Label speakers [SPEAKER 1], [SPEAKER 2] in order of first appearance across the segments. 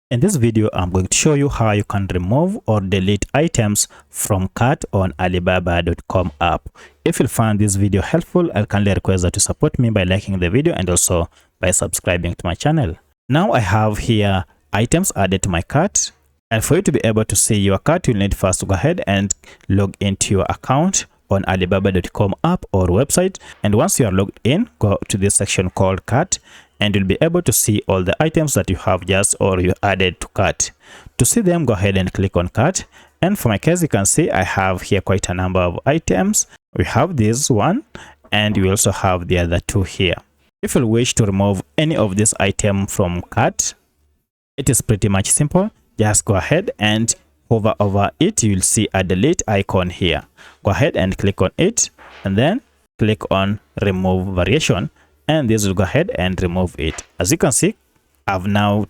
[SPEAKER 1] In this video, I'm going to show you how you can remove or delete items from cart on Alibaba.com app. If you find this video helpful, I kindly request that you support me by liking the video and also by subscribing to my channel. Now I have here items added to my cart, and for you to be able to see your cart, you'll need first to go ahead and log into your account on Alibaba.com app or website. And once you are logged in, go to this section called cart, and you'll be able to see all the items that you have just or you added to cart. To see them, go ahead and click on cart. And for my case, you can see I have here quite a number of items. We have this one, and we also have the other two here. If you wish to remove any of this item from cart, it is pretty much simple. Just go ahead and hover over it. You'll see a delete icon here. Go ahead and click on it, and then click on remove variation, and this will go ahead and remove it. As you can see, I've now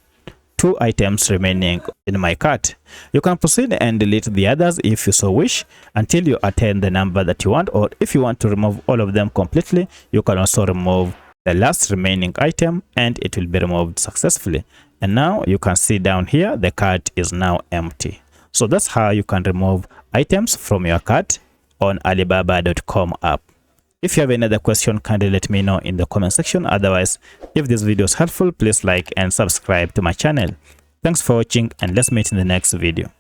[SPEAKER 1] 2 items remaining in my cart. You can proceed and delete the others if you so wish until you attain the number that you want, or if you want to remove all of them completely, you can also remove the last remaining item and it will be removed successfully. And now you can see down here the cart is now empty. So that's how you can remove items from your cart on Alibaba.com app. If you have any other question, kindly let me know in the comment section. Otherwise, if this video is helpful, please like and subscribe to my channel. Thanks for watching, and let's meet in the next video.